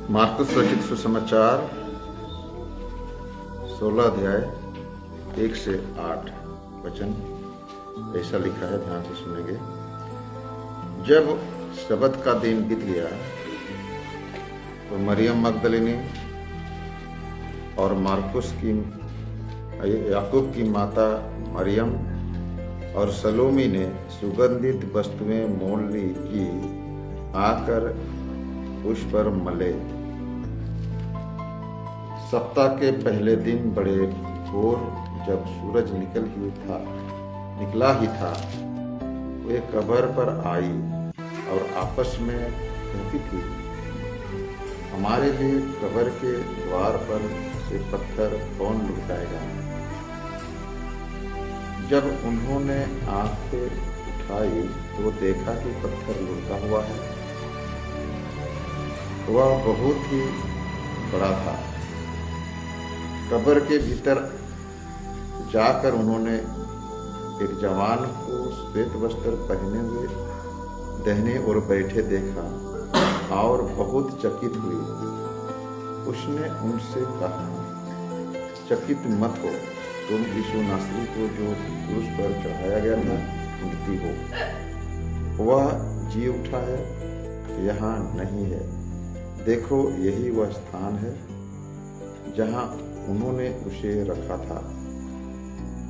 मार्कुस रचित सुसमाचार 16 अध्याय 1 से 8 वचन ऐसा लिखा है, ध्यान से सुनेंगे। जब शबत का दिन बीत गया तो मरियम मगदलिनी और मार्कुस की याकूब की माता मरियम और सलोमी ने सुगंधित वस्तुएं मोल ली कि आकर उस पर मले। सप्ताह के पहले दिन बड़े भोर जब सूरज निकला ही था, वे कब्र पर आई और आपस में कहती थी, हमारे लिए कब्र के द्वार पर से पत्थर कौन लुटाएगा। जब उन्होंने आंखें उठाई तो देखा कि पत्थर लुढ़का हुआ है। वह बहुत ही बड़ा था। कब्र के भीतर जाकर उन्होंने एक जवान को श्वेत वस्त्र पहने हुए दाहिने ओर बैठे देखा और बहुत चकित हुई। उसने उनसे कहा, चकित मत हो, तुम यीशु नासरी को जो क्रूस पर चढ़ाया गया था ढूंढती हो। वह जी उठा है, यहाँ नहीं है। देखो, यही वह स्थान है जहाँ उन्होंने उसे रखा था।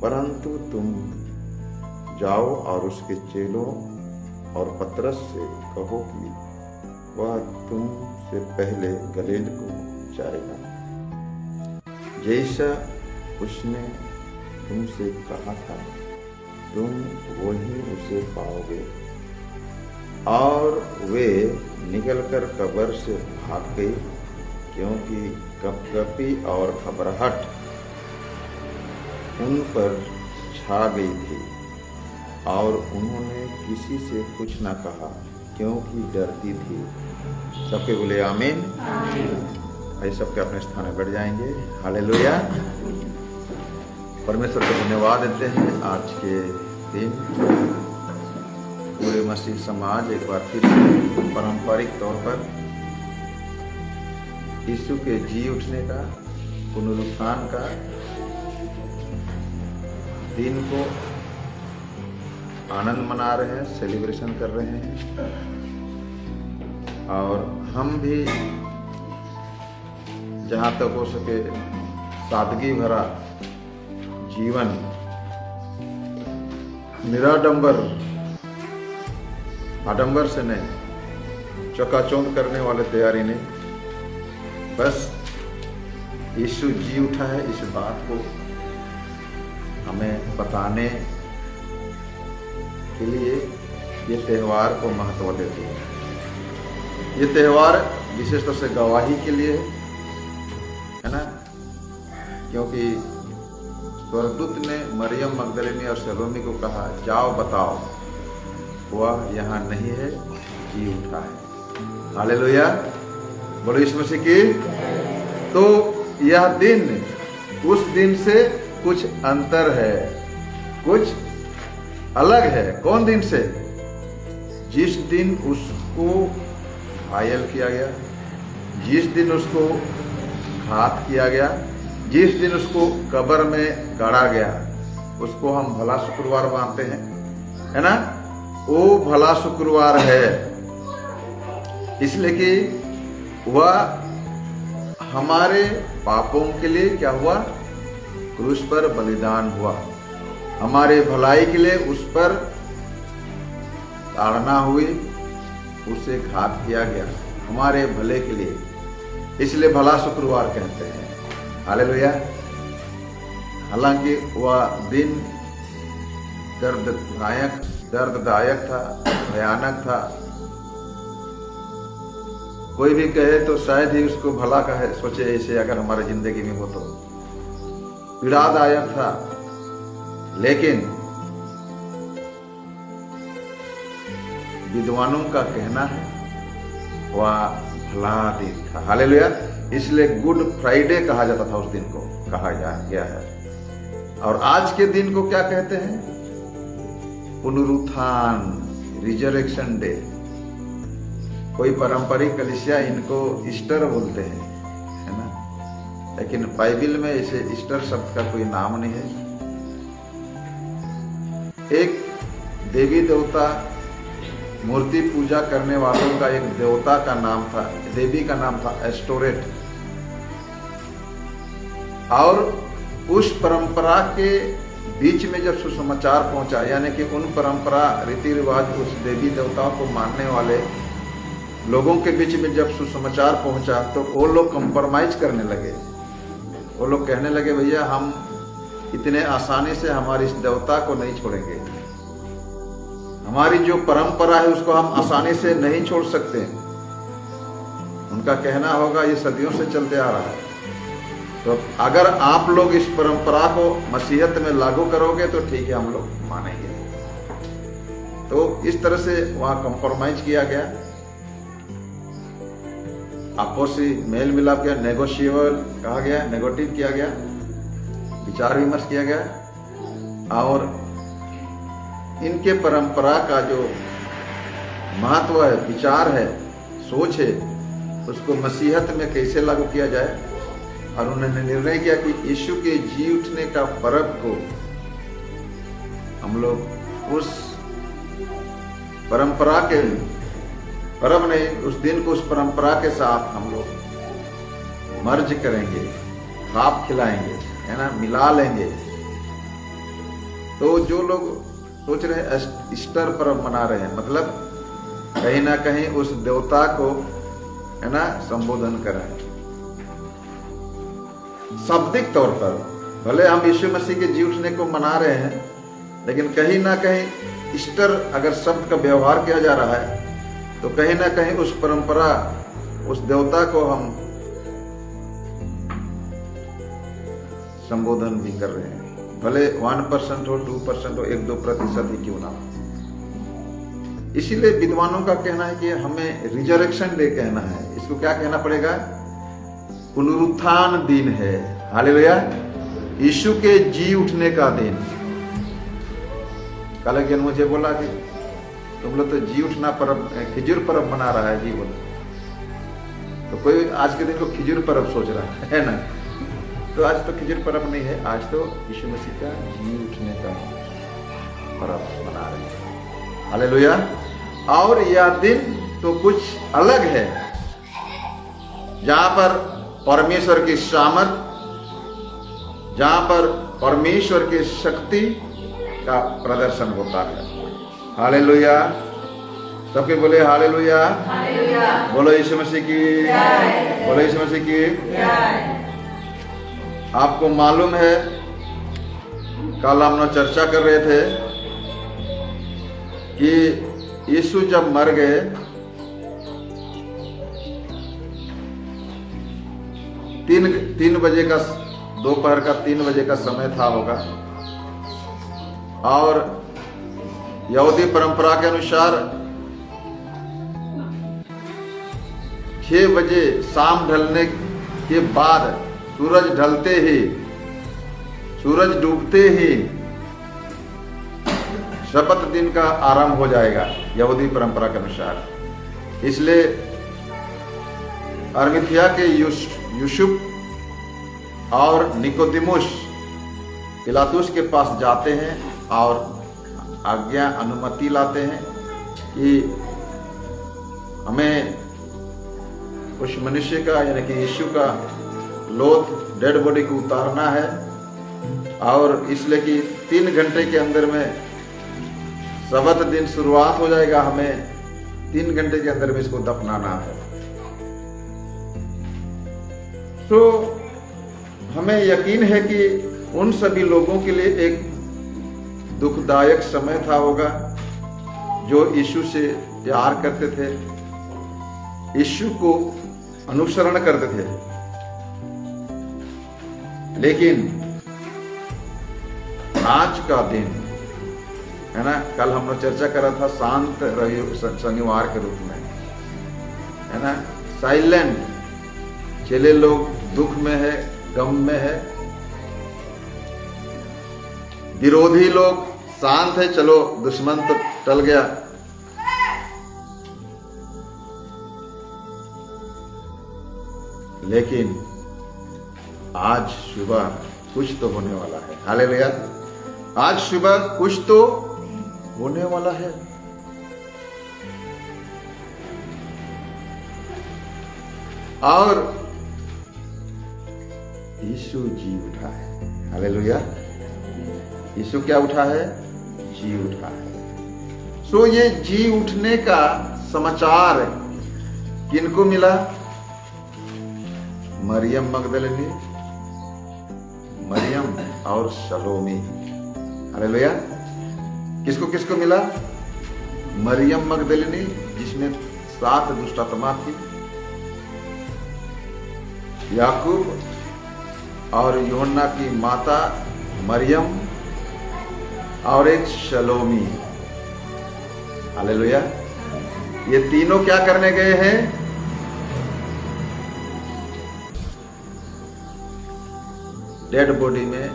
परंतु तुम जाओ और उसके चेलों और पतरस से कहो कि वह तुमसे पहले गलील को जाएगा, जैसा उसने तुमसे कहा था, तुम वही उसे पाओगे। और वे निकलकर कब्र से भाग गई, क्योंकि कपकपी और घबराहट उन पर छा गई थी। और उन्होंने किसी से कुछ न कहा, क्योंकि डरती थी। सबके बोले आमीन। भाई सबके अपने स्थान में बैठ जाएंगे। हालेलुया। परमेश्वर को धन्यवाद देते हैं। आज के दिन पूरे मसीह समाज एक बार फिर पारंपरिक तौर पर यीशु के जी उठने का, पुनरुत्थान का दिन को आनंद मना रहे हैं, सेलिब्रेशन कर रहे हैं। और हम भी जहाँ तक हो सके सादगी भरा जीवन, निराडंबर, आडंबर से नहीं, चकाचौंध करने वाले तैयारी नहीं, बस यीशु जी उठा है इस बात को हमें बताने के लिए ये त्यौहार को महत्व देते हैं। ये त्यौहार विशेष तौर से गवाही के लिए है ना, क्योंकि स्वर्गदूत ने मरियम मगदलिनी और सलोमी को कहा, जाओ बताओ, वह यहाँ नहीं है, जी उठा है। हालेलुया, बोलो यीशु मसीह की। तो यह दिन उस दिन से कुछ अंतर है, कुछ अलग है। कौन दिन से? जिस दिन उसको घायल किया गया, जिस दिन उसको घात किया गया, जिस दिन उसको कब्र में गाड़ा गया, उसको हम भला शुक्रवार मानते हैं, है ना। वो भला शुक्रवार है इसलिए कि वह हमारे पापों के लिए क्या हुआ, क्रूस पर बलिदान हुआ। हमारे भलाई के लिए उस पर ताड़ना हुई, उसे घात किया गया हमारे भले के लिए, इसलिए भला शुक्रवार कहते हैं। हालेलुया। हालांकि वह दिन दर्ददायक था, भयानक था। कोई भी कहे तो शायद ही उसको भला कहे, सोचे ऐसे अगर हमारी जिंदगी में हो तो। पीड़ादायक था, लेकिन विद्वानों का कहना है वह भला दिन था। हालेलुया। इसलिए गुड फ्राइडे कहा जाता था, उस दिन को कहा गया है। और आज के दिन को क्या कहते हैं? पुनरुत्थान, रिजरेक्शन डे। कोई पारंपरिक कलीसिया इनको ईस्टर बोलते हैं, है ना, लेकिन बाइबल में इसे ईस्टर शब्द का कोई नाम नहीं है। एक देवी देवता मूर्ति पूजा करने वालों का एक देवता का नाम था, देवी का नाम था एस्टोरेट। और उस परंपरा के बीच में जब सुसमाचार पहुंचा, यानी कि उन परंपरा रीति रिवाज उस देवी देवताओं को मानने वाले लोगों के बीच में जब सुसमाचार पहुंचा, तो वो लोग कंप्रोमाइज करने लगे। वो लोग कहने लगे भैया हम इतने आसानी से हमारे इस देवता को नहीं छोड़ेंगे, हमारी जो परंपरा है उसको हम आसानी से नहीं छोड़ सकते। उनका कहना होगा ये सदियों से चलते आ रहा है, तो अगर आप लोग इस परंपरा को मसीहत में लागू करोगे तो ठीक है, हम लोग मानेंगे। तो इस तरह से वहां कंप्रोमाइज किया गया, आपसी मेल मिलाप किया, नेगोशिएबल कहा गया, नेगोटिव किया गया, विचार विमर्श किया गया। और इनके परंपरा का जो महत्व है, विचार है, सोच है, उसको मसीहत में कैसे लागू किया जाए। और उन्होंने निर्णय किया कि यीशु के जी उठने का पर्व को हम लोग उस परंपरा के पर्व नहीं, उस दिन को उस परंपरा के साथ हम लोग मर्ज करेंगे, खाप खिलाएंगे, है ना, मिला लेंगे। तो जो लोग सोच रहे हैं ईस्टर पर्व मना रहे हैं, मतलब कहीं ना कहीं उस देवता को, है ना, संबोधन करें। शाब्दिक तौर पर भले हम यीशु मसीह के जी उठने को मना रहे हैं, लेकिन कहीं ना कहीं ईस्टर अगर शब्द का व्यवहार किया जा रहा है, तो कहीं ना कहीं उस परंपरा, उस देवता को हम संबोधन भी कर रहे हैं, भले 1% हो, 2% हो, 1-2% ही क्यों ना हो। इसीलिए विद्वानों का कहना है कि हमें रिजरेक्शन डे कहना है, इसको क्या कहना पड़ेगा, पुनरुत्थान दिन है। हालेलुया, यीशु के जी उठने का दिन। कल एक जन मुझे बोला कि तुम लोग तो जी उठना पर्व, खिजूर पर्व मना रहा है जी, बोले तो कोई आज के दिन को खिजूर पर्व सोच रहा है ना। तो आज तो खिजूर पर्व नहीं है, आज तो यीशु मसीह का जी उठने का पर्व मना रहे हैं। हालेलुया। और यह दिन तो कुछ अलग है, जहां पर परमेश्वर की सामर्थ, जहां पर परमेश्वर की शक्ति का प्रदर्शन होता है। हालेलुया, सबके बोले हालेलुया, बोलो यीशु मसीह की, बोलो यीशु मसीह की। आपको मालूम है, कल हम लोग चर्चा कर रहे थे कि यीशु जब मर गए, तीन बजे का, दोपहर का 3 बजे का समय था होगा, और यहूदी परंपरा के अनुसार 6 बजे शाम ढलने के बाद सूरज ढलते ही, सूरज डूबते ही शपथ दिन का आरंभ हो जाएगा यहूदी परंपरा के अनुसार। इसलिए अरिमथिया के यूसुफ और निकोदिमुस पिलातुस के पास जाते हैं और आज्ञा, अनुमति लाते हैं कि हमें उस मनुष्य का, यानी कि यीशु का लोथ, डेड बॉडी को उतारना है, और इसलिए कि 3 घंटे के अंदर में सबत दिन शुरुआत हो जाएगा, हमें 3 घंटे के अंदर में इसको दफनाना है। तो हमें यकीन है कि उन सभी लोगों के लिए एक दुखदायक समय था होगा, जो यीशु से प्यार करते थे, यीशु को अनुसरण करते थे। लेकिन आज का दिन, है ना, कल हम लोग चर्चा कर रहा था शांत शनिवार के रूप में, है ना, साइलेंट। चले लोग दुख में है, गम में है, विरोधी लोग शांत है, चलो दुश्मन तो टल गया। लेकिन आज सुबह कुछ तो होने वाला है। हालेलुया। आज सुबह कुछ तो होने वाला है। और यीशु जी उठा है। हालेलुया। यीशु क्या उठा है? जी उठा है। सो ये जी उठने का समाचार किनको मिला? मरियम मगदलिनी, मरियम और सलोमी। हालेलुया। किसको किसको मिला? मरियम मगदलिनी जिसमें 7 दुष्ट आत्मा थी, याकूब और यूहन्ना की माता मरियम, और एक सलोमी। हालेलुया। ये तीनों क्या करने गए हैं? डेड बॉडी में,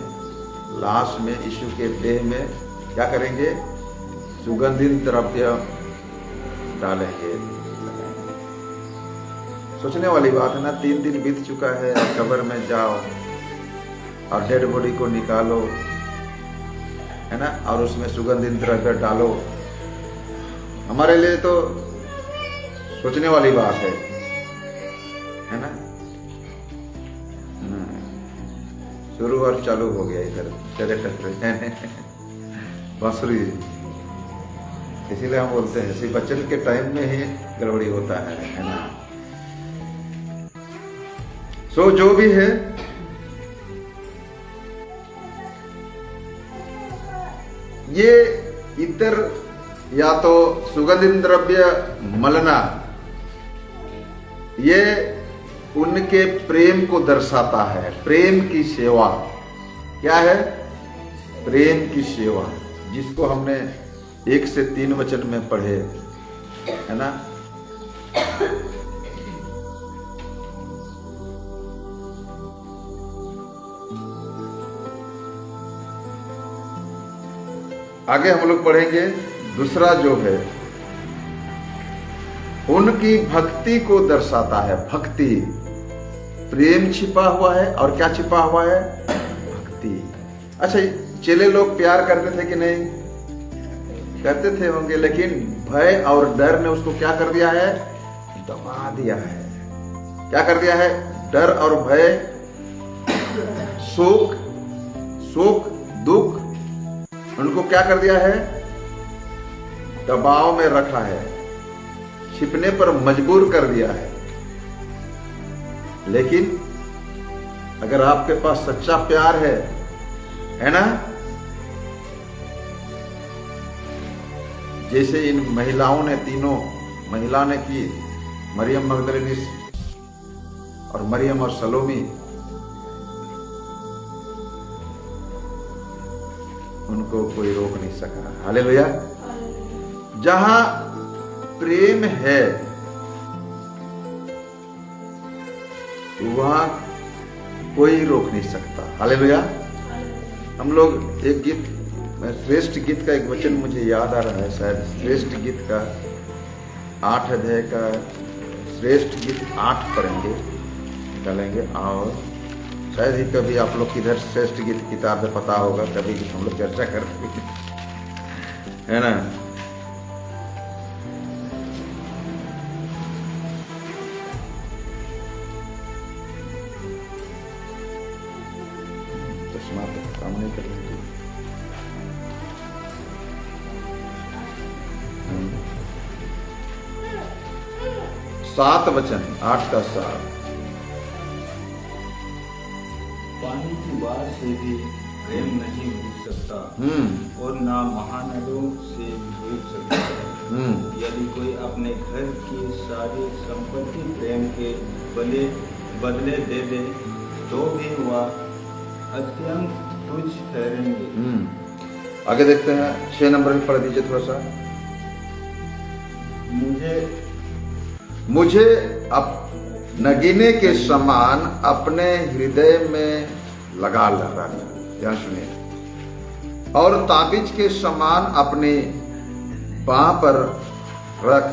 लाश में, यीशु के देह में क्या करेंगे? सुगंधित द्रव्य डालेंगे। सोचने वाली बात है ना। 3 दिन बीत चुका है, कब्र में जाओ और डेड बॉडी को निकालो, है ना, और उसमें सुगंधित द्रव्य डालो। हमारे लिए तो सोचने वाली बात है ना। शुरू और चालू हो गया इधर चले बांसुरी। इसीलिए हम बोलते हैं श्री बच्चन के टाइम में ही गड़बड़ी होता है ना। सो जो भी है, ये इतर या तो सुगंधित द्रव्य मलना, ये उनके प्रेम को दर्शाता है। प्रेम की सेवा क्या है? प्रेम की सेवा, जिसको हमने 1 से 3 वचन में पढ़े, है ना। आगे हम लोग पढ़ेंगे। दूसरा जो है उनकी भक्ति को दर्शाता है। भक्ति, प्रेम छिपा हुआ है और क्या छिपा हुआ है? भक्ति। अच्छा, चेले लोग प्यार करते थे कि नहीं? करते थे होंगे, लेकिन भय और डर ने उसको क्या कर दिया है? दबा दिया है। क्या कर दिया है? डर और भय, शोक, दुख, उनको क्या कर दिया है? दबाव में रखा है, छिपने पर मजबूर कर दिया है। लेकिन अगर आपके पास सच्चा प्यार है ना, जैसे इन महिलाओं ने, तीनों महिला ने की, मरियम मगदलिनी और मरियम और सलोमी, उनको कोई रोक नहीं सका। हालेलुया। जहां प्रेम है वहां कोई रोक नहीं सकता। हालेलुया। हम लोग एक गीत, श्रेष्ठ गीत का एक वचन मुझे याद आ रहा है, शायद श्रेष्ठ गीत का 8 अध्याय का श्रेष्ठ गीत 8 पढ़ेंगे, चलेंगे। और शायद ही कभी आप लोग किधर श्रेष्ठ गीत किताब में पता होगा, कभी हम लोग चर्चा करते है ना। काम नहीं कर रहे 7 वचन, 8 का 7। पानी की बाढ़ से भी प्रेम नहीं भूल सकता और ना महानदों से भूल सकता। यदि कोई अपने घर की सारी संपत्ति प्रेम के बदले दे दे तो भी वह अत्यंत तुच्छ ठहरेंगे। आगे देखते हैं, 6 नंबर में पढ़ दीजिए थोड़ा सा। मुझे नगीने के समान अपने हृदय में लगा रखा, ध्यान सुनिए, और ताबीज के समान अपने बाह पर रख,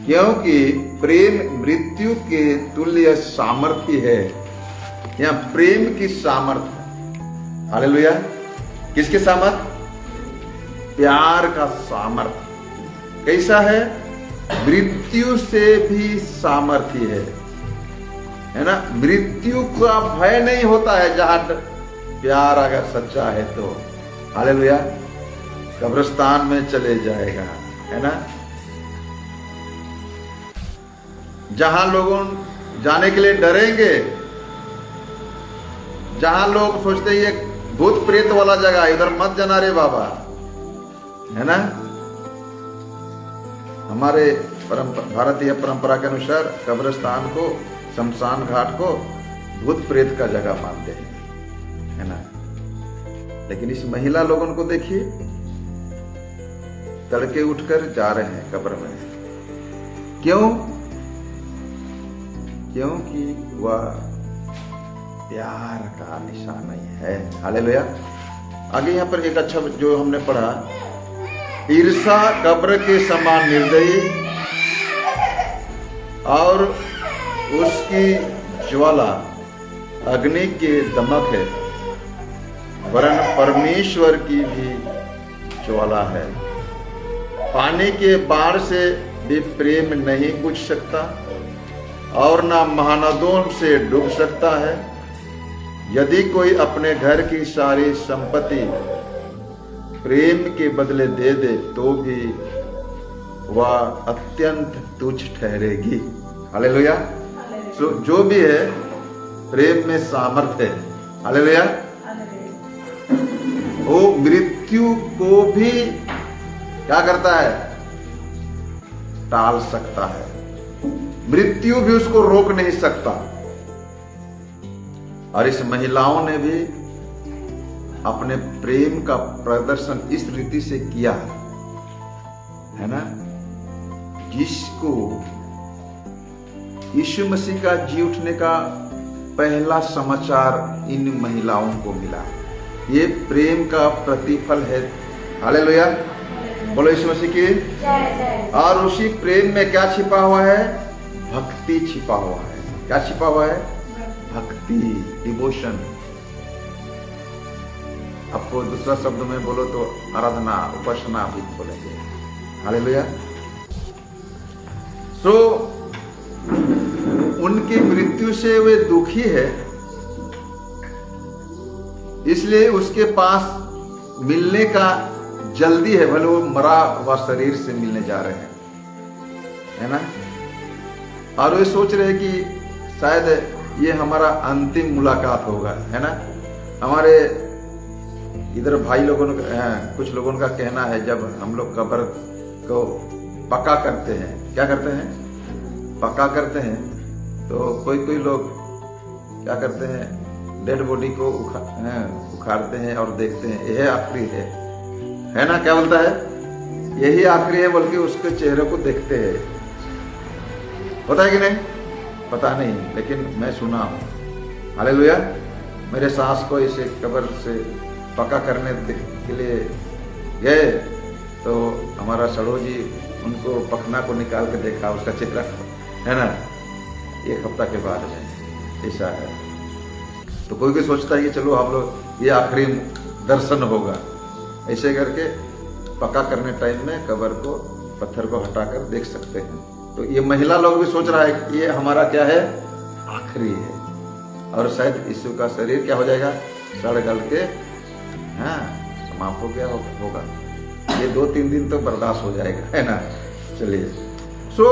क्योंकि प्रेम मृत्यु के तुल्य सामर्थ्य है। यहाँ प्रेम की सामर्थ्य, हालेलुया। किसके सामर्थ्य? प्यार का सामर्थ्य कैसा है? मृत्यु से भी सामर्थ्य है ना। मृत्यु का भय नहीं होता है जहां प्यार अगर सच्चा है तो, हालेलुया। कब्रिस्तान में चले जाएगा, है ना। जहां लोगों जाने के लिए डरेंगे, जहां लोग सोचते ये भूत प्रेत वाला जगह, इधर मत जाना रे बाबा, है ना। हमारे भारतीय परंपरा के अनुसार कब्रिस्तान को, शमशान घाट को भूत प्रेत का जगह मानते हैं, है ना। लेकिन इस महिला लोगों को देखिए, तड़के उठकर जा रहे हैं कब्र में। क्यों? क्योंकि वह प्यार का निशान है, हालेलुया। आगे यहाँ पर एक अच्छा जो हमने पढ़ा, ईर्षा कब्र के समान निर्दयी और उसकी ज्वाला अग्नि के दमक है, वरन परमेश्वर की भी ज्वाला है। पानी के बाढ़ से भी प्रेम नहीं बुझ सकता और ना महानदों से डूब सकता है। यदि कोई अपने घर की सारी संपत्ति प्रेम के बदले दे दे तो भी वह अत्यंत तुच्छ ठहरेगी, हालेलुया। जो भी है प्रेम में सामर्थ्य है, हालेलुया। वो मृत्यु को भी क्या करता है? टाल सकता है। मृत्यु भी उसको रोक नहीं सकता। और इस महिलाओं ने भी अपने प्रेम का प्रदर्शन इस रीति से किया, है ना, जिसको यीशु मसीह का जी उठने का पहला समाचार इन महिलाओं को मिला। ये प्रेम का प्रतिफल है, हालेलुया। बोलो यीशु मसीह की। और उसी प्रेम में क्या छिपा हुआ है? भक्ति छिपा हुआ है। क्या छिपा हुआ है? भक्ति, डिवोशन। आपको दूसरा शब्द में बोलो तो आराधना, उपासना भी बोलेंगे, हालेलुया। सो उनकी मृत्यु से वे दुखी है, इसलिए उसके पास मिलने का जल्दी है, भले वो मरा हुआ शरीर से मिलने जा रहे हैं, है ना। और वे सोच रहे हैं कि शायद ये हमारा अंतिम मुलाकात होगा, है ना। हमारे इधर भाई लोगों का, कुछ लोगों का कहना है, जब हम लोग कब्र को पक्का करते हैं, क्या करते हैं? पक्का करते हैं, तो कोई लोग क्या करते हैं? डेड बॉडी को उखाड़ते हैं और देखते हैं, यह आखिरी है ना। क्या बोलता है? यही आखिरी है, बल्कि उसके चेहरे को देखते हैं। पता है कि नहीं? पता नहीं, लेकिन मैं सुना हूं, हालेलुया। मेरे सास को इसे कब्र से पक्का करने के लिए गए, तो हमारा सड़ो जी उनको पखना को निकाल के देखा, उसका चेहरा, है ना, 1 हफ्ता के बाद है, ऐसा है। तो कोई भी सोचता है कि चलो हम लोग ये आखिरी दर्शन होगा, ऐसे करके पक्का करने टाइम में कब्र को, पत्थर को हटाकर देख सकते हैं। तो ये महिला लोग भी सोच रहा है कि ये हमारा क्या है? आखिरी है, और शायद यीशु का शरीर क्या हो जाएगा? सड़ गल के समाप्त हो गया होगा। ये 2-3 दिन तो बर्दाश्त हो जाएगा, है ना। चलिए, सो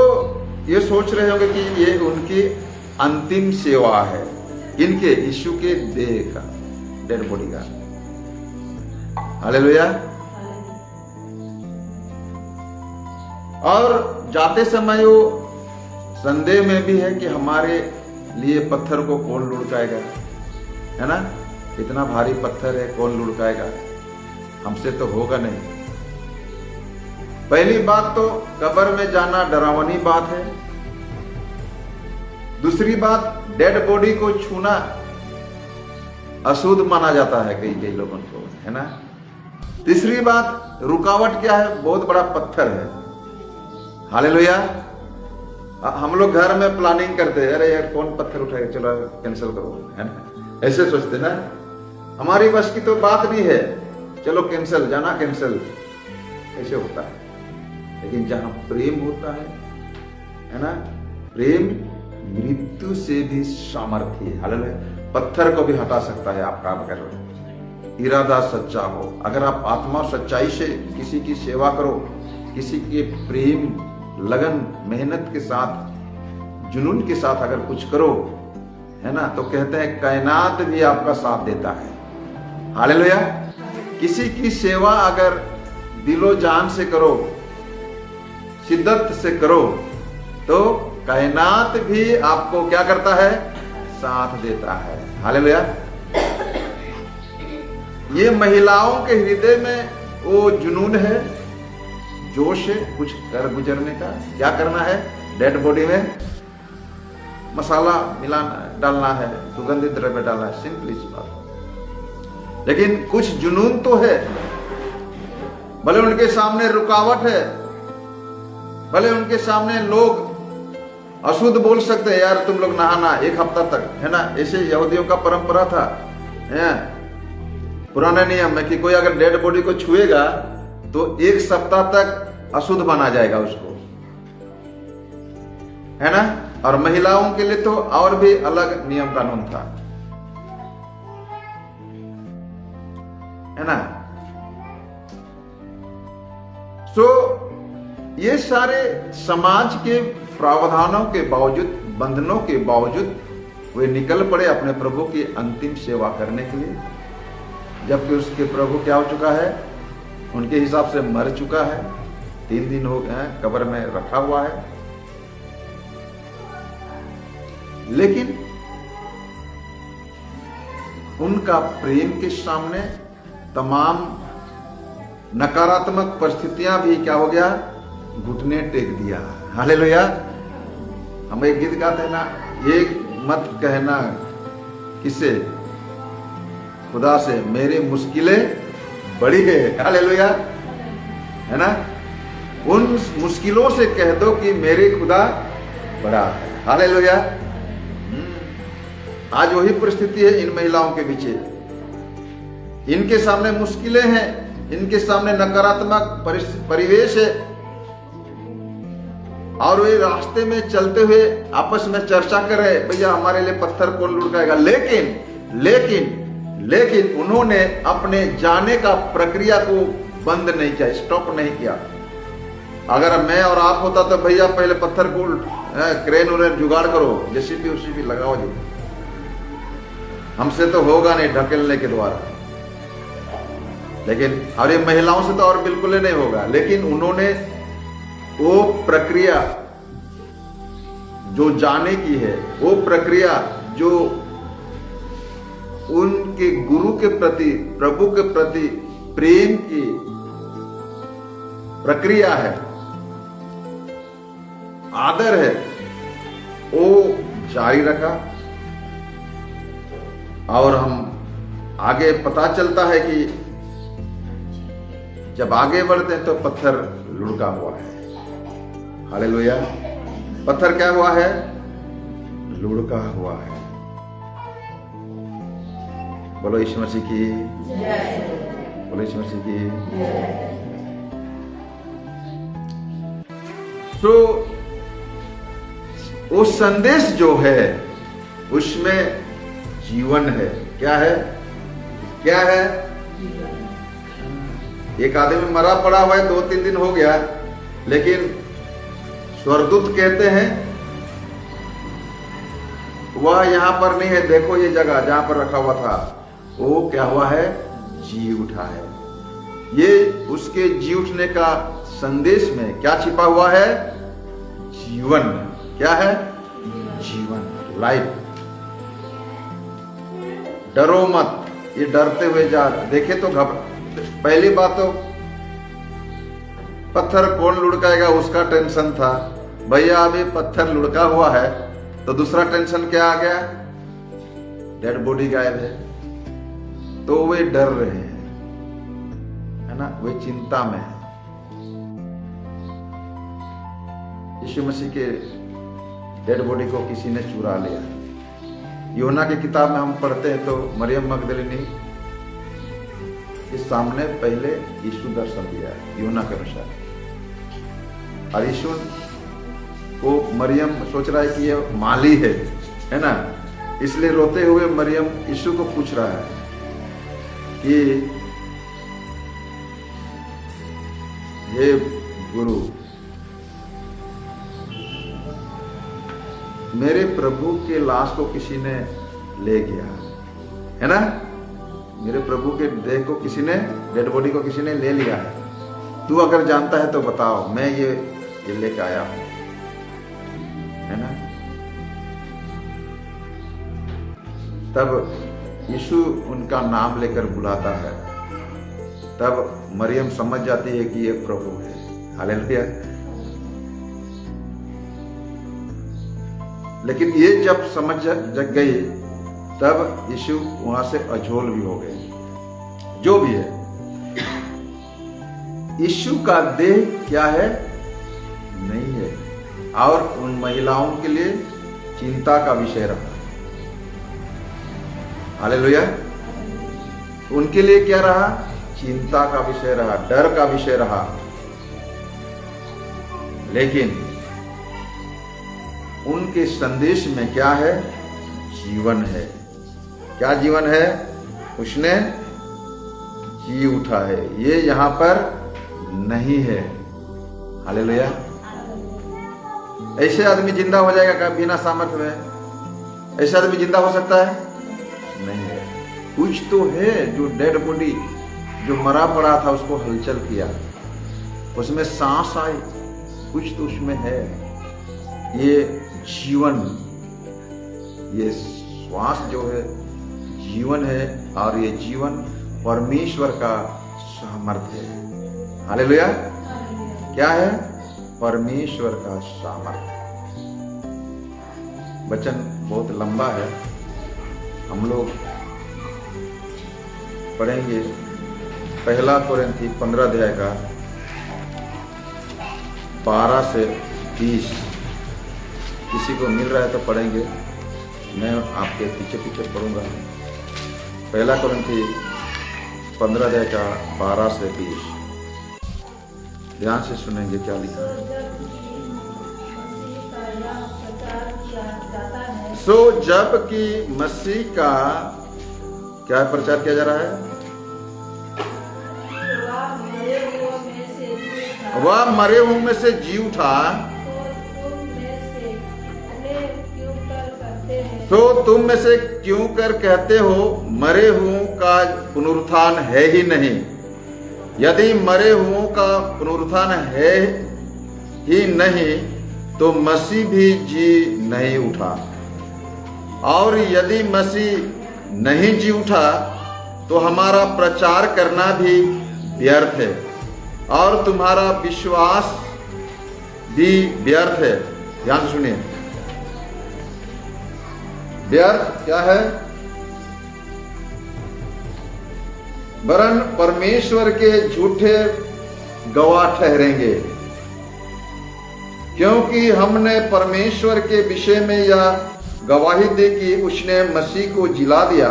ये सोच रहे होंगे कि ये उनकी अंतिम सेवा है, इनके यीशु के देह का, डेड बॉडी का, हालेलुया। और जाते समय वो संदेह में भी है कि हमारे लिए पत्थर को कौन लुढ़काएगा, है ना। इतना भारी पत्थर है, कौन लुढ़काएगा? हमसे तो होगा नहीं। पहली बात तो कब्र में जाना डरावनी बात है। दूसरी बात, डेड बॉडी को छूना अशुद्ध माना जाता है कई लोगों को, है ना। तीसरी बात, रुकावट क्या है? बहुत बड़ा पत्थर है, हालेलुया। हम लोग घर में प्लानिंग करते हैं, अरे यार कौन पत्थर उठाएगा, चलो कैंसिल करो, है ना, ऐसे सोचते ना। हमारी बस की तो बात नहीं है, चलो कैंसिल, जाना कैंसिल, ऐसे होता है। लेकिन जहां प्रेम होता है ना, प्रेम मृत्यु से भी सामर्थ्य है। हालेलुया। पत्थर को भी हटा सकता है आपका, अगर इरादा सच्चा हो। अगर आप आत्मा सच्चाई से किसी की सेवा करो, किसी के प्रेम, लगन, मेहनत के साथ, जुनून के साथ अगर कुछ करो, है ना, तो कहते हैं कायनात भी आपका साथ देता है। हालेलुया। किसी की सेवा अगर दिलो जान से करो, शिद्दत से करो, तो कायनात भी आपको क्या करता है, साथ देता है। हालेलुया। ये महिलाओं के हृदय में वो जुनून है, जोश है कुछ कर गुजरने का। क्या करना है, डेड बॉडी में मसाला मिलाना, डालना है, सुगंधित द्रव्य डालना है, सिंपली सी बात। लेकिन कुछ जुनून तो है, भले उनके सामने रुकावट है, भले उनके सामने लोग अशुद्ध बोल सकते हैं, यार तुम लोग नहाना 1 हफ्ता तक, है ना, ऐसे यहूदियों का परंपरा था, है पुराना नियम है कि कोई अगर डेड बॉडी को छुएगा तो 1 सप्ताह तक अशुद्ध माना जाएगा उसको, है ना। और महिलाओं के लिए तो और भी अलग नियम कानून था, है ना। सो ये सारे समाज के प्रावधानों के बावजूद, बंधनों के बावजूद वे निकल पड़े अपने प्रभु की अंतिम सेवा करने के लिए, जबकि उसके प्रभु क्या हो चुका है, उनके हिसाब से मर चुका है, 3 दिन हो गए हैं, कब्र में रखा हुआ है। लेकिन उनका प्रेम के सामने तमाम नकारात्मक परिस्थितियां भी क्या हो गया, घुटने टेक दिया। हालेलुया। हम एक गीत गाते हैं ना, ये मत कहना किसे, खुदा से मेरी मुश्किलें बढ़ी है। हालेलुया, है ना। उन मुश्किलों से कह दो कि मेरे खुदा बड़ा है। हालेलुया। आज वही परिस्थिति है इन महिलाओं के पीछे। इनके सामने मुश्किलें हैं, इनके सामने नकारात्मक परिवेश है, और वे रास्ते में चलते हुए आपस में चर्चा कर रहे, भैया हमारे लिए पत्थर कौन लुढ़काएगा। लेकिन उन्होंने अपने जाने का प्रक्रिया को बंद नहीं किया, स्टॉप नहीं किया। अगर मैं और आप होता तो भैया पहले पत्थर को क्रेन उरेन जुगाड़ करो, जेसीबी उसीबी लगाओ जी, हमसे तो होगा नहीं ढकेलने के द्वारा। लेकिन और ये महिलाओं से तो और बिल्कुल ही नहीं होगा। लेकिन उन्होंने वो प्रक्रिया जो जाने की है, वो प्रक्रिया जो उनके गुरु के प्रति, प्रभु के प्रति प्रेम की प्रक्रिया है, आदर है, वो जारी रखा। और हम आगे पता चलता है कि जब आगे बढ़ते हैं तो पत्थर लुढ़का हुआ है। हालेलुया। पत्थर क्या हुआ है, लुढ़का हुआ है। बोलो यीशु मसीह की, बोलो यीशु मसीह की। तो वो संदेश जो है उसमें जीवन है। क्या है, क्या है? एक आदमी मरा पड़ा हुआ है, 2-3 दिन हो गया, लेकिन स्वर्गदूत कहते हैं वह यहां पर नहीं है, देखो ये जगह जहां पर रखा हुआ था, वो क्या हुआ है, जी उठा है। ये उसके जी उठने का संदेश में क्या छिपा हुआ है, जीवन। क्या है, जीवन, लाइफ। डरो मत, ये डरते हुए जा, देखे तो पहली बात तो पत्थर कौन लुढ़काएगा उसका टेंशन था, भैया अभी पत्थर लुढ़का हुआ है। तो दूसरा टेंशन क्या आ गया, डेड बॉडी गायब है। तो वे डर रहे हैं, है ना, वे चिंता में है। यीशु मसीह के डेड बॉडी को किसी ने चुरा लिया। यूहन्ना की किताब में हम पढ़ते हैं तो मरियम मगदलिनी के सामने पहले यीशु दर्शन दिया यूहन्ना के अनुसार, और यीशु को मरियम सोच रहा है कि ये माली है ना, इसलिए रोते हुए मरियम यीशु को पूछ रहा है कि हे गुरु, मेरे प्रभु के लाश को किसी ने ले गया है ना, मेरे प्रभु के देह को किसी ने, डेड बॉडी को किसी ने ले लिया है। तू अगर जानता है तो बताओ, मैं ये लेके आया हूं, है ना। तब यीशु उनका नाम लेकर बुलाता है, तब मरियम समझ जाती है कि ये प्रभु है। हालेलुया। लेकिन ये जब समझ जग गई तब यीशु वहां से अझोल भी हो गए। जो भी है, यीशु का देह क्या है? नहीं है, और उन महिलाओं के लिए चिंता का विषय रहा। हालेलुया। उनके लिए क्या रहा? चिंता का विषय रहा, डर का विषय रहा। लेकिन उनके संदेश में क्या है? जीवन है। क्या जीवन है? उसने जी उठा है, ये यहां पर नहीं है। हालेलुया। ऐसे आदमी जिंदा हो जाएगा क्या बिना सामर्थ्य में? ऐसा आदमी जिंदा हो सकता है? नहीं है। कुछ तो है जो डेड बॉडी जो मरा पड़ा था उसको हलचल किया, उसमें सांस आई, कुछ तो उसमें है। ये जीवन, ये श्वास जो है जीवन है, और ये जीवन परमेश्वर का सामर्थ्य है। हालेलुया। क्या है? परमेश्वर का सामर्थ्य। वचन बहुत लंबा है, हम लोग पढ़ेंगे 1 कोरिन्थी 15 अध्याय का 12 से 20। किसी को मिल रहा है तो पढ़ेंगे, मैं आपके पीछे पीछे पढ़ूंगा। 1 कोरिन्थी 15 अध्याय का 12 से 20। ध्यान से सुनेंगे क्या लिखा है। सो जबकि मसीह का क्या प्रचार किया जा रहा है? वह मरे हुओं में से जी उठा, तो तुम में से क्यों कर कहते हो मरे हुओं का पुनरुत्थान है ही नहीं। यदि मरे हुओं का पुनरुत्थान है ही नहीं तो मसीह भी जी नहीं उठा, और यदि मसीह नहीं जी उठा तो हमारा प्रचार करना भी व्यर्थ है और तुम्हारा विश्वास भी व्यर्थ है। ध्यान से सुनिए, व्यर्थ क्या है? वरन परमेश्वर के झूठे गवाह ठहरेंगे, क्योंकि हमने परमेश्वर के विषय में यह गवाही दी कि उसने मसीह को जिला दिया,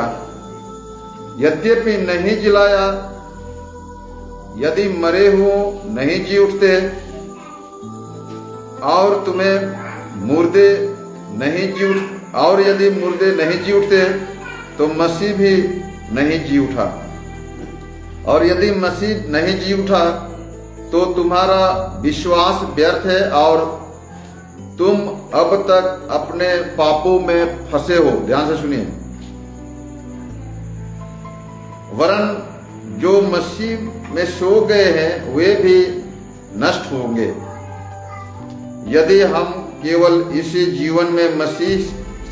यद्यपि नहीं जिलाया। यदि मरे हुए नहीं जी उठते और तुम्हें मुर्दे नहीं जी उठ और यदि मुर्दे नहीं जी उठते तो मसीह भी नहीं जी उठा, और यदि मसीह नहीं जी उठा तो तुम्हारा विश्वास व्यर्थ है और तुम अब तक अपने पापों में फंसे हो। ध्यान से सुनिए, वरन जो मसीह में सो गए हैं वे भी नष्ट होंगे। यदि हम केवल इसी जीवन में मसीह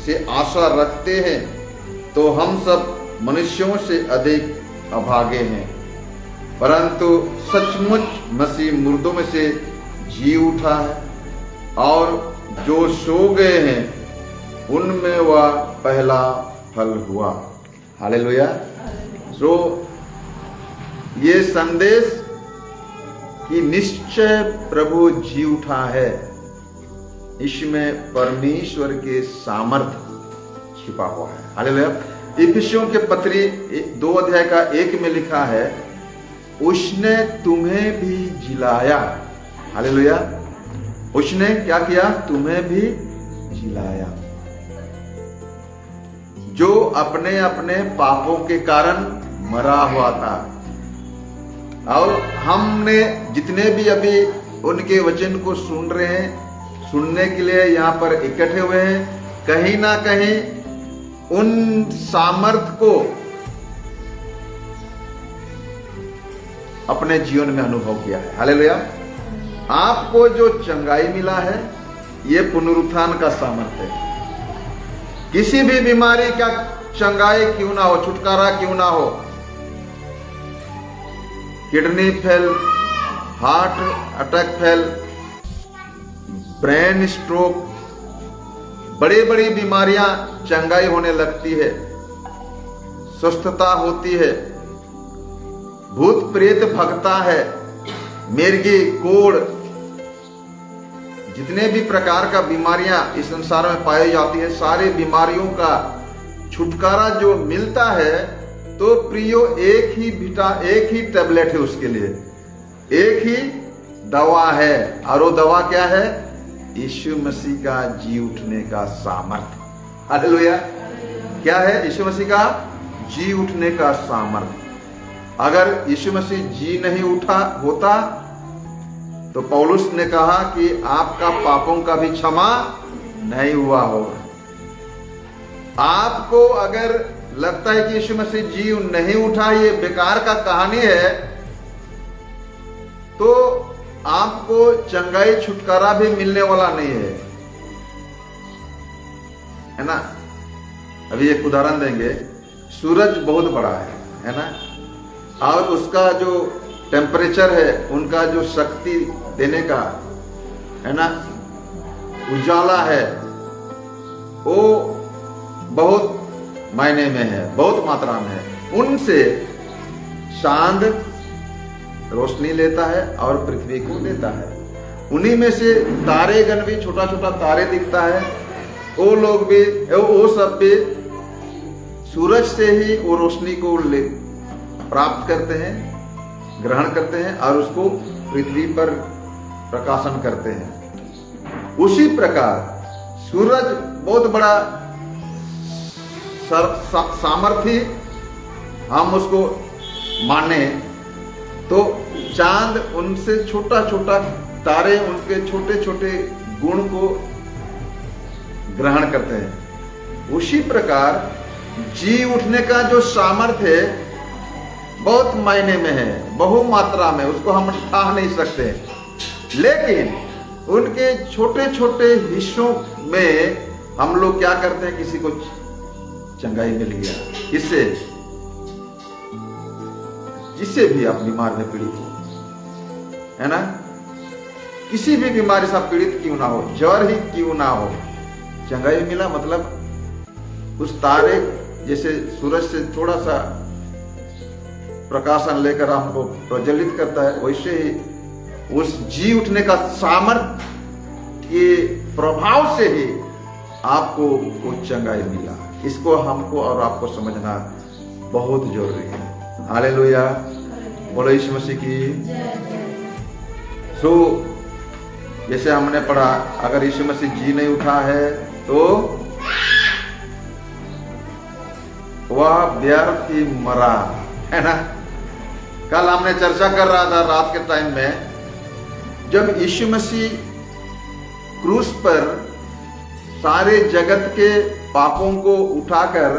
से आशा रखते हैं तो हम सब मनुष्यों से अधिक अभागे हैं, परंतु सचमुच मसीह मुर्दों में से जी उठा है, और जो सो गए हैं उनमें वह पहला फल हुआ। हालेलुया। सो ये संदेश कि निश्चय प्रभु जी उठा है, इसमें परमेश्वर के सामर्थ्य छिपा हुआ है। हालेलुया। इफिसियों के पत्री 2 अध्याय का 1 में लिखा है, उसने तुम्हें भी जिलाया। हालेलुया। उसने क्या किया? तुम्हें भी जिलाया, जो अपने अपने पापों के कारण मरा हुआ था। और हमने जितने भी अभी उनके वचन को सुन रहे हैं, सुनने के लिए यहाँ पर इकट्ठे हुए हैं, कहीं ना कहीं उन सामर्थ को अपने जीवन में अनुभव किया है। हालेलुया। आपको जो चंगाई मिला है, ये पुनरुत्थान का सामर्थ्य है। किसी भी बीमारी का चंगाई क्यों ना हो, छुटकारा क्यों ना हो, kidney fail, heart attack fail, brain stroke, बड़ी बड़ी बीमारियां चंगाई होने लगती है, स्वस्थता होती है, भूत प्रेत भगता है, मिर्गी, कोढ़, जितने भी प्रकार का बीमारियां इस संसार में पाई जाती है, सारी बीमारियों का छुटकारा जो मिलता है, तो प्रियो एक ही टैबलेट है उसके लिए, एक ही दवा है। और वो दवा क्या है? यीशु मसीह का जी उठने का सामर्थ्य। हालेलुया। क्या है? यीशु मसीह का जी उठने का सामर्थ्य। अगर यीशु मसीह जी नहीं उठा होता तो पौलुस ने कहा कि आपका पापों का भी क्षमा नहीं हुआ होगा। आपको अगर लगता है कि यीशु मसीह जी नहीं उठा, ये बेकार का कहानी है, तो आपको चंगाई छुटकारा भी मिलने वाला नहीं है ना। अभी एक उदाहरण देंगे। सूरज बहुत बड़ा है ना, और उसका जो टेम्परेचर है, उनका जो शक्ति देने का है ना, उजाला है, वो बहुत मायने में है, बहुत मात्रा में है। उनसे चांद रोशनी लेता है और पृथ्वी को देता है। उन्हीं में से तारेगण भी, छोटा छोटा तारे दिखता है, वो लोग भी, वो सब भी सूरज से ही वो रोशनी को प्राप्त करते हैं, ग्रहण करते हैं और उसको पृथ्वी पर प्रकाशन करते हैं। उसी प्रकार सूरज बहुत बड़ा सामर्थ्य हम उसको माने, तो चांद उनसे छोटा छोटा, तारे उनके छोटे छोटे गुण को ग्रहण करते हैं। उसी प्रकार जी उठने का जो सामर्थ्य है बहुत मायने में है, बहु मात्रा में, उसको हम ठाह नहीं सकते। लेकिन उनके छोटे छोटे हिस्सों में हम लोग क्या करते हैं? किसी को चंगाई मिल गया, इससे जिससे भी आप बीमार में पीड़ित हो, है ना, किसी भी बीमारी से आप पीड़ित क्यों ना हो, ज्वर ही क्यों ना हो, चंगाई मिला। मतलब उस तारे जैसे सूरज से थोड़ा सा प्रकाशन लेकर हमको प्रज्वलित करता है, वैसे ही उस जी उठने का सामर्थ्य के प्रभाव से ही आपको वो चंगाई मिला। इसको हमको और आपको समझना बहुत जरूरी है। हालेलुया। बोलो यीशु मसीह की। सो जैसे हमने पढ़ा, अगर यीशु मसीह जी नहीं उठा है तो वह व्यर्थ ही मरा, है ना। कल हमने चर्चा कर रहा था रात के टाइम में, जब यीशु मसीह क्रूस पर सारे जगत के पापों को उठाकर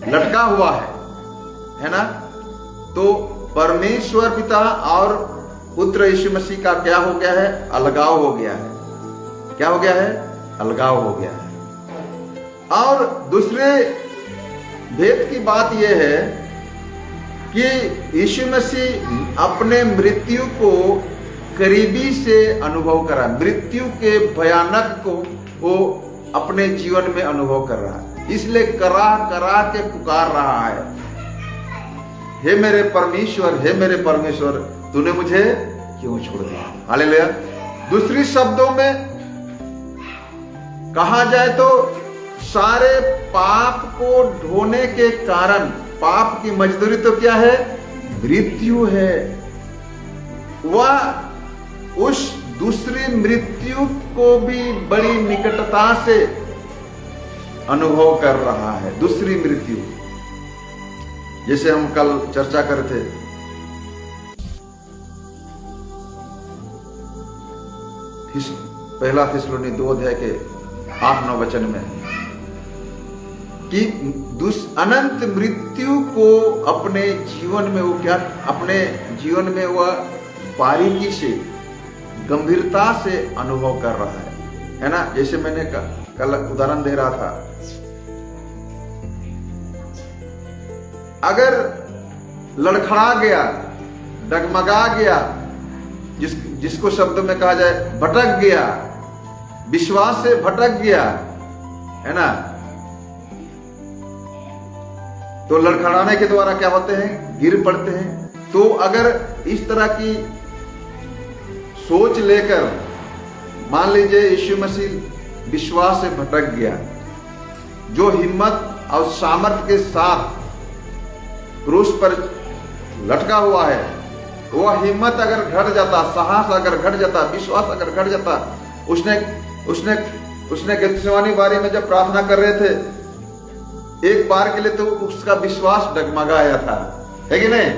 लटका हुआ है ना, तो परमेश्वर पिता और पुत्र यीशु मसीह का क्या हो गया है? अलगाव हो गया है। क्या हो गया है? अलगाव हो गया है। और दूसरे भेद की बात यह है कि यीशु मसीह अपने मृत्यु को करीबी से अनुभव कर रहा है, मृत्यु के भयानक को वो अपने जीवन में अनुभव कर रहा है, इसलिए करा करा के पुकार रहा है, हे मेरे परमेश्वर, हे मेरे परमेश्वर, तूने मुझे क्यों छोड़ दिया। हालेलुया। दूसरी शब्दों में कहा जाए तो सारे पाप को ढोने के कारण, पाप की मजदूरी तो क्या है? मृत्यु है। वह उस दूसरी मृत्यु को भी बड़ी निकटता से अनुभव कर रहा है। दूसरी मृत्यु, जैसे हम कल चर्चा कर रहे थे, पहला थिस्सलुनी 2 अध्याय के 8-9 वचन में कि अनंत मृत्यु को अपने जीवन में वो क्या, अपने जीवन में वह बारीकी से, गंभीरता से अनुभव कर रहा है ना। जैसे मैंने कल उदाहरण दे रहा था, अगर लड़खड़ा गया, डगमगा गया, जिसको शब्दों में कहा जाए भटक गया, विश्वास से भटक गया, है ना, तो लड़खड़ाने के द्वारा क्या होते हैं? गिर पड़ते हैं। तो अगर इस तरह की सोच लेकर, मान लीजिए यीशु मसीह विश्वास से भटक गया, जो हिम्मत और सामर्थ्य के साथ क्रूस पर लटका हुआ है, वह हिम्मत अगर घट जाता, साहस अगर घट जाता, विश्वास अगर घट जाता, उसने गेत्सेमानी बारी में जब प्रार्थना कर रहे थे, एक बार के लिए तो उसका विश्वास डगमगाया था, है कि नहीं?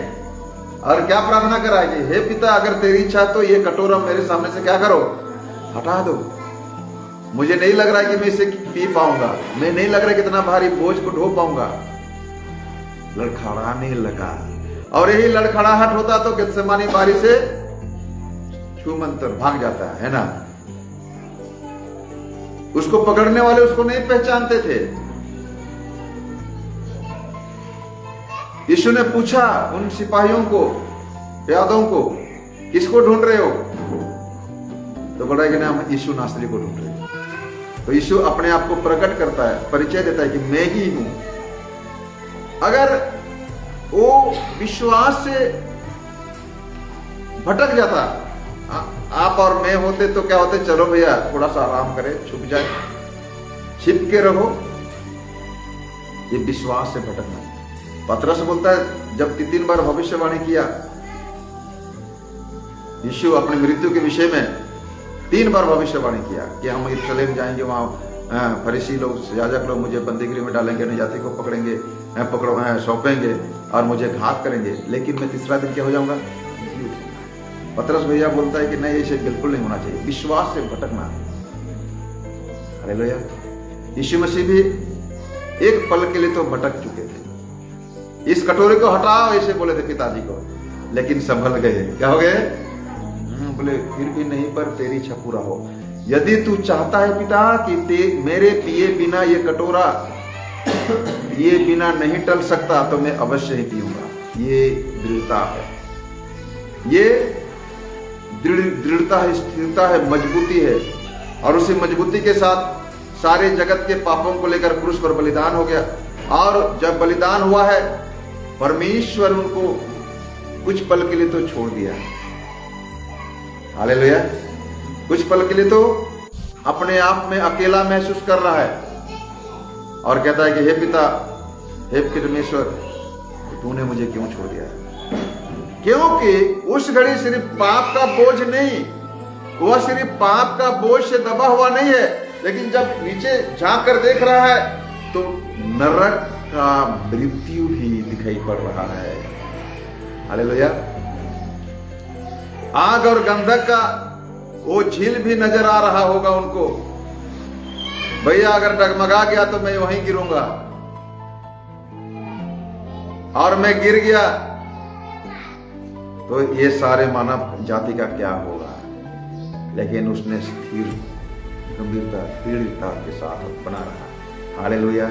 और क्या प्रार्थना करा कि हे पिता, अगर तेरी इच्छा तो ये कटोरा मेरे सामने से क्या करो, हटा दो। मुझे नहीं लग रहा है कि मैं इसे पी पाऊंगा, मैं नहीं लग रहा है कितना भारी बोझ को ढो पाऊंगा। लड़खड़ाने लगा, और यही लड़खड़ाहट होता तो गेत्सेमानी बारी से छूमंतर भाग जाता है ना। उसको पकड़ने वाले उसको नहीं पहचानते थे। यीशु ने पूछा उन सिपाहियों को, यादों को, किसको ढूंढ रहे हो? तो बोला कि ना, हम यीशु नासरी को ढूंढ रहे हैं। तो यीशु अपने आप को प्रकट करता है, परिचय देता है कि मैं ही हूं। अगर वो विश्वास से भटक जाता, आप और मैं होते तो क्या होते? चलो भैया थोड़ा सा आराम करें, छुप जाए, छिप के रहो। ये विश्वास से भटकना। पतरस बोलता है, जब 3 बार भविष्यवाणी किया यीशु अपनी मृत्यु के विषय में, 3 बार भविष्यवाणी किया कि हम यरूशलेम जाएंगे, वहां फरीसी लोग, याजक लोग मुझे बंदीगृह में डालेंगे, जाति को पकड़ेंगे, सौंपेंगे और मुझे घात करेंगे, लेकिन मैं तीसरा दिन क्या हो जाऊंगा? पतरस भैया बोलता है कि नहीं, इसे बिल्कुल नहीं होना चाहिए, विश्वास से भटकना। हालेलुया। यीशु मसीह भी एक पल के लिए तो भटक चुके थे। इस कटोरे को हटाओ ऐसे बोले थे पिताजी को, लेकिन संभल गए। क्या हो गए? बोले फिर भी नहीं, पर तेरी इच्छा पूरा हो। यदि तू चाहता है पिता कि मेरे पिए बिना ये कटोरा ये बिना नहीं टल सकता, तो मैं अवश्य ही पीऊंगा। ये दृढ़ता है, ये दृढ़ता है, स्थिरता है, मजबूती है। और उसी मजबूती के साथ सारे जगत के पापों को लेकर क्रूस पर बलिदान हो गया। और जब बलिदान हुआ है, परमेश्वर उनको कुछ पल के लिए तो छोड़ दिया। हालेलुया। कुछ पल के लिए तो अपने आप में अकेला महसूस कर रहा है और कहता है कि हे पिता, हे परमेश्वर, तूने मुझे क्यों छोड़ दिया? क्योंकि उस घड़ी सिर्फ पाप का बोझ नहीं, वह सिर्फ पाप का बोझ से दबा हुआ नहीं है, लेकिन जब नीचे झांक कर देख रहा है तो नरक का मृत्यु भी दिखाई पड़ रहा है। हालेलुया। आग और गंधक का वो झील भी नजर आ रहा होगा उनको। भैया अगर डगमगा गया तो मैं वहीं गिरूंगा, और मैं गिर गया तो ये सारे मानव जाति का क्या होगा? लेकिन उसने स्थिर, गंभीरता, दृढ़ता के साथ बना रहा। हालेलुया।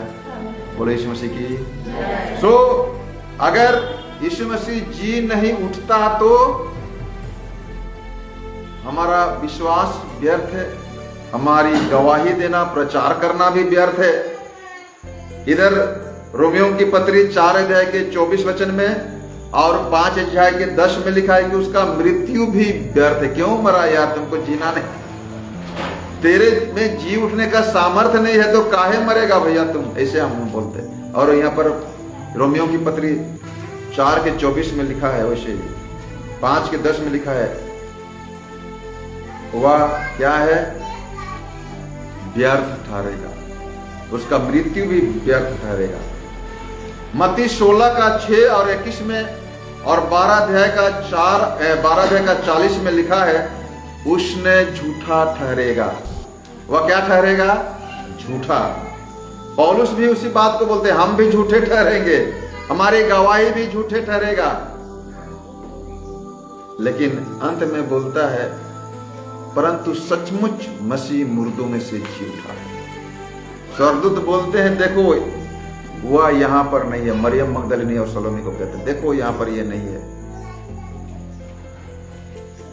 बोलो यीशु मसीह की। सो अगर यीशु मसीह जी नहीं उठता तो हमारा विश्वास व्यर्थ है, हमारी गवाही देना, प्रचार करना भी व्यर्थ है। इधर रोमियों की पत्री 4 अध्याय के 24 वचन में और 5 अध्याय के 10 में लिखा है कि उसका मृत्यु भी व्यर्थ है। क्यों मरा यार? तुमको जीना नहीं, तेरे में जी उठने का सामर्थ्य नहीं है तो काहे मरेगा भैया तुम, ऐसे हम बोलते हैं। और यहाँ पर रोमियो की पत्री 4:24 में लिखा है, वैसे 5:10 में लिखा है, वह क्या है, व्यर्थ ठहरेगा, उसका मृत्यु भी व्यर्थ ठहरेगा। मत्ती 16:6 और 21 में और 12:40 में लिखा है, उसने झूठा ठहरेगा। वह क्या ठहरेगा? झूठा। पौलुस भी उसी बात को बोलते हैं, हम भी झूठे ठहरेंगे, हमारी गवाही भी झूठे ठहरेगा। लेकिन अंत में बोलता है, परंतु सचमुच मसीह मुर्दों में से जी उठा है। स्वर्गदूत बोलते हैं, देखो वह यहां पर नहीं है। मरियम मगदलिनी और सलोमी को कहते हैं, देखो यहां पर ये नहीं है।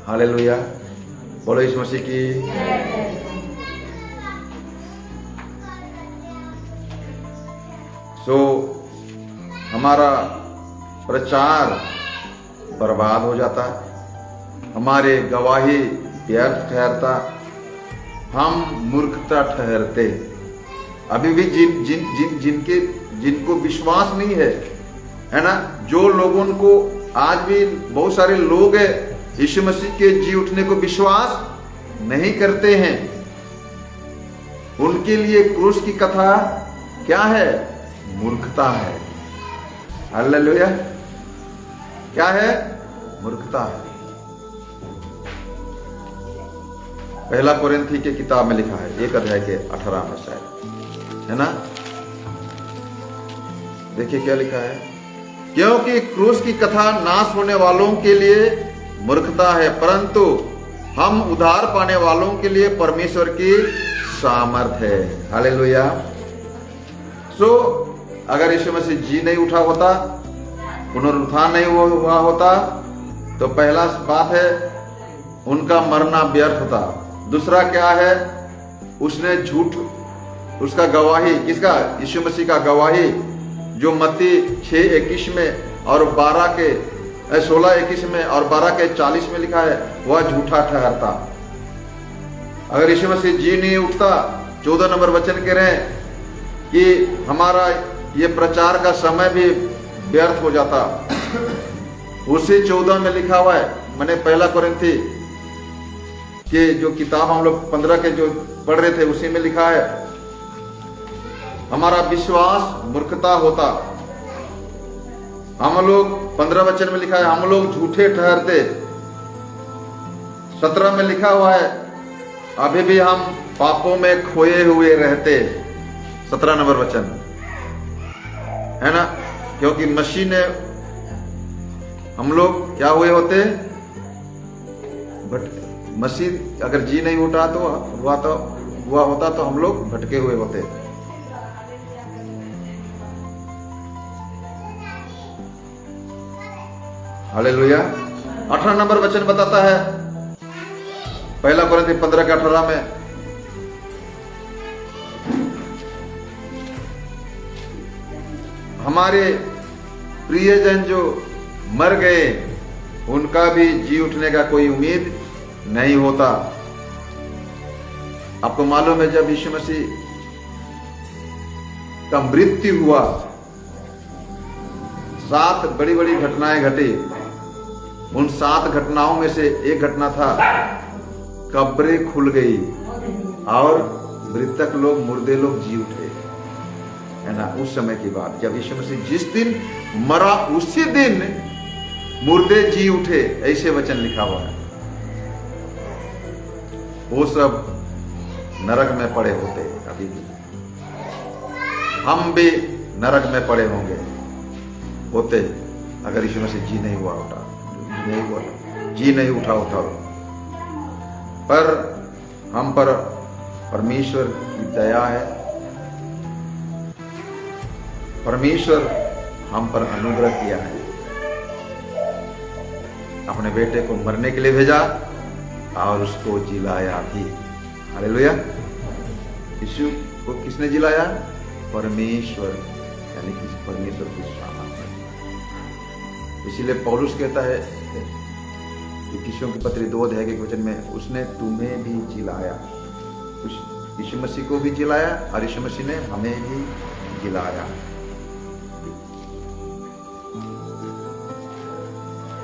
हालेलुया, बोलो यीशु मसीह की। सो हमारा प्रचार बर्बाद हो जाता है, हमारे गवाही व्यर्थ ठहरता, हम मूर्खता ठहरते। अभी भी जिनको विश्वास नहीं है ना, जो लोगों को आज भी बहुत सारे लोग हैं यीशु मसीह के जी उठने को विश्वास नहीं करते हैं, उनके लिए क्रूस की कथा क्या है? मूर्खता है। हालेलुया, क्या है? मूर्खता है। पहला कोरिन्थी के किताब में लिखा है 1:18 में शायद, है ना? देखिए क्या लिखा है, क्योंकि क्रूस की कथा नाश होने वालों के लिए मूर्खता है, परंतु हम उद्धार पाने वालों के लिए परमेश्वर की सामर्थ है। हालेलुया। सो अगर यीशु मसीह जी नहीं उठा होता, पुनरुत्थान नहीं हुआ होता, तो पहला बात है उनका मरना व्यर्थ होता। दूसरा क्या है, उसने झूठ, उसका गवाही, किसका? यीशु मसीह का गवाही, जो मत्ती 6:21 में और 16:21 में और 12:40 में लिखा है, वह झूठा ठहरता। अगर यीशु मसीह जी नहीं उठता, 14 नंबर वचन कह रहे हैं कि हमारा ये प्रचार का समय भी व्यर्थ हो जाता। उसी 14 में लिखा हुआ है, मैंने पहला कोरिन्थी के जो किताब हम लोग 15 के जो पढ़ रहे थे उसी में लिखा है, हमारा विश्वास मूर्खता होता। हम लोग 15 वचन में लिखा है, हम लोग झूठे ठहरते। 17 में लिखा हुआ है, अभी भी हम पापों में खोए हुए रहते। 17 नंबर वचन है ना, क्योंकि मसीह ने, हम लोग क्या हुए होते? बट मसीह अगर जी नहीं उठा तो हुआ होता तो हम लोग भटके हुए होते। हालेलुया। 18 नंबर वचन बताता है, पहला कोरिन्थी 15:18 में, हमारे प्रियजन जो मर गए उनका भी जी उठने का कोई उम्मीद नहीं होता। आपको मालूम है, जब यीशु मसीह का मृत्यु हुआ, 7 बड़ी बड़ी घटनाएं घटी। उन 7 घटनाओं में से एक घटना था, कब्रें खुल गई और मृतक लोग, मुर्दे लोग जी उठे, है ना। उस समय की बात, जब यीशु मसीह जिस दिन मरा उसी दिन मुर्दे जी उठे, ऐसे वचन लिखा हुआ है। वो सब नरक में पड़े होते अभी भी, हम भी नरक में पड़े होते अगर यीशु मसीह जी नहीं उठा होता। पर हम पर परमेश्वर की दया है, परमेश्वर हम पर अनुग्रह किया है, अपने बेटे को मरने के लिए भेजा और उसको जिलाया भी। हालेलुया। यीशु को किसने जिलाया? परमेश्वर, यानी कि परमेश्वर की सामर्थ। इसीलिए पौलुस कहता है इफिसियों की पत्री 2 अध्याय के वचन में, उसने तुम्हें भी जिलाया। यीशु मसीह को भी जिलाया और यीशु मसीह ने हमें भी जिलाया।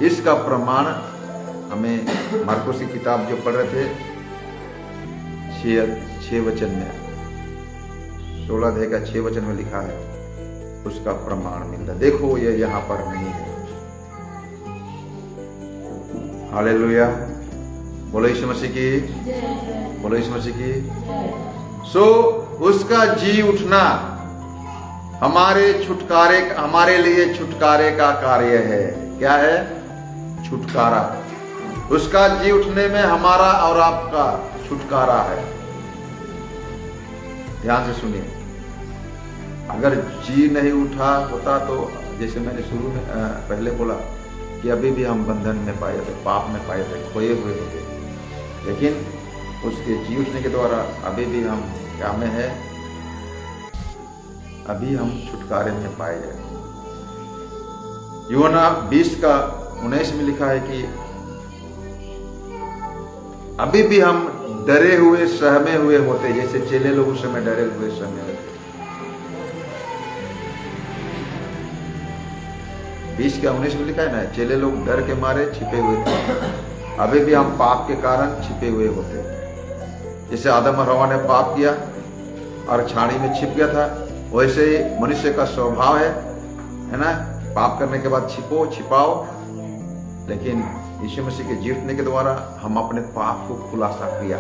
इसका प्रमाण हमें मार्कुस की किताब जो पढ़ रहे थे 6 वचन में, 16 अध्याय का 6 वचन में लिखा है, उसका प्रमाण मिलता। देखो ये यहां पर नहीं है। हालेलुया, बोलो यीशु मसीह की, बोलो यीशु मसीह की। सो उसका जी उठना हमारे छुटकारे, हमारे लिए छुटकारे का कार्य है। क्या है? छुटकारा। उसका जी उठने में हमारा और आपका छुटकारा है। ध्यान से सुनिए, अगर जी नहीं उठा होता तो जैसे मैंने शुरू में पहले बोला कि अभी भी हम बंधन में पाए थे, पाप में पाए थे, खोए हुए होते, लेकिन उसके जी उठने के द्वारा अभी भी हम क्या में है? अभी हम छुटकारे में पाए जाए। यूहन्ना 20:19 में लिखा है कि अभी भी हम डरे हुए, सहमे हुए होते, जैसे चेले लोग उस समय डरे हुए, सहमे हुए थे। 20:19 में लिखा है ना, चेले लोग डर के मारे छिपे हुए थे। अभी भी हम पाप के कारण छिपे हुए होते। जैसे आदम और हवा ने पाप किया और छानी में छिप गया था, वैसे ही मनुष्य का स्वभाव है ना, पाप करने के बाद छिपो, छिपाओ। लेकिन यीशु मसीह के जी उठने के द्वारा हम अपने पाप को खुलासा किया।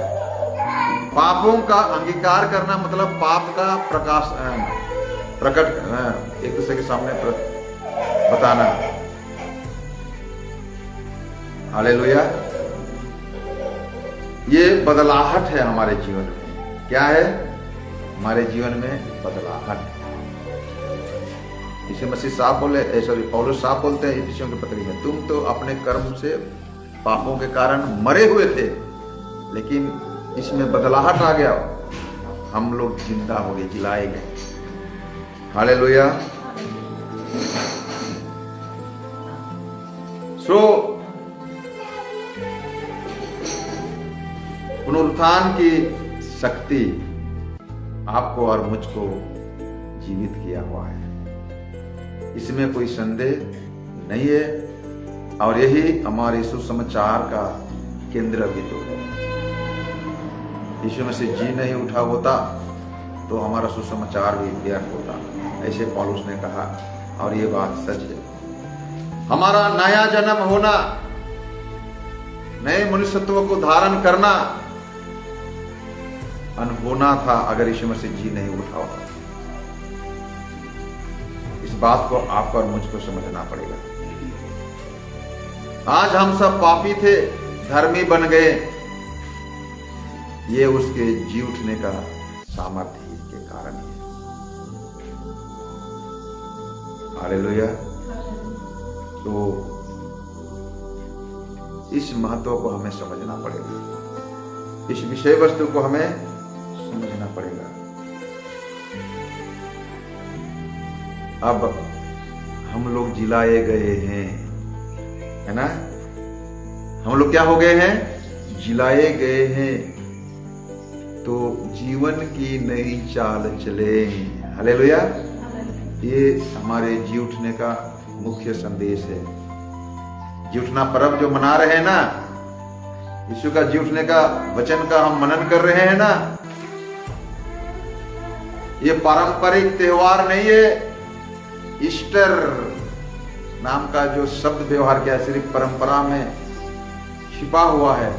पापों का अंगीकार करना मतलब पाप का प्रकट एक दूसरे के सामने बताना। हालेलुया, ये बदलाहट है हमारे जीवन में। क्या है? हमारे जीवन में बदलाहट। यीशु मसीह साफ बोले, पौलुस साफ बोलते हैं इफिसियों के पत्री में, तुम तो अपने कर्म से पापों के कारण मरे हुए थे, लेकिन इसमें बदलाहट आ गया, हम लोग जिंदा हो गए, जिलाए गए। हालेलुया। सो पुनरुत्थान की शक्ति आपको और मुझको जीवित किया हुआ है, इसमें कोई संदेह नहीं है। और यही हमारे सुसमाचार का केंद्र बिंदु है। यीशु मसीह जी नहीं उठा होता तो हमारा सुसमाचार भी व्यर्थ होता, ऐसे पौलुस ने कहा, और ये बात सच है। हमारा नया जन्म होना, नए मनुष्यत्व को धारण करना अनहोना था अगर यीशु मसीह जी नहीं उठा होता। इस बात को आपको और मुझको समझना पड़ेगा। आज हम सब पापी थे, धर्मी बन गए, ये उसके जी उठने का सामर्थ्य के कारण है। हालेलुया। तो इस महत्व को हमें समझना पड़ेगा, इस विषय वस्तु को हमें समझना पड़ेगा। अब हम लोग जिलाए गए हैं, है ना? हम लोग क्या हो गए हैं? जिलाए गए हैं, तो जीवन की नई चाल चले। हालेलुया। ये हमारे जी उठने का मुख्य संदेश है। जी उठना पर्व जो मना रहे हैं ना, यीशु का जी उठने का वचन का हम मनन कर रहे हैं ना, ये पारंपरिक त्योहार नहीं है। ईस्टर नाम का जो शब्द व्यवहार किया सिर्फ परंपरा में छिपा हुआ है।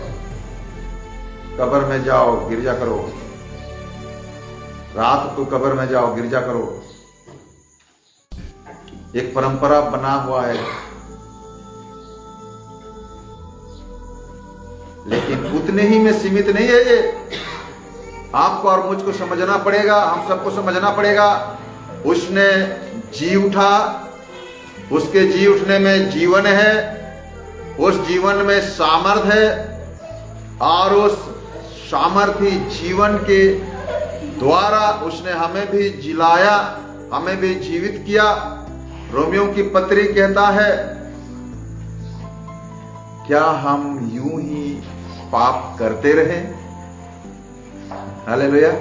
कब्र में जाओ, गिरजा करो, रात को कब्र में जाओ, गिरजा करो, एक परंपरा बना हुआ है। लेकिन उतने ही में सीमित नहीं है ये। आपको और मुझको समझना पड़ेगा, हम सबको समझना पड़ेगा। उसने जी उठा, उसके जी उठने में जीवन है, उस जीवन में सामर्थ्य है, और उस सामर्थ्य जीवन के द्वारा उसने हमें भी जिलाया, हमें भी जीवित किया। रोमियों की पत्री कहता है, क्या हम यूं ही पाप करते रहे? हालेलुया।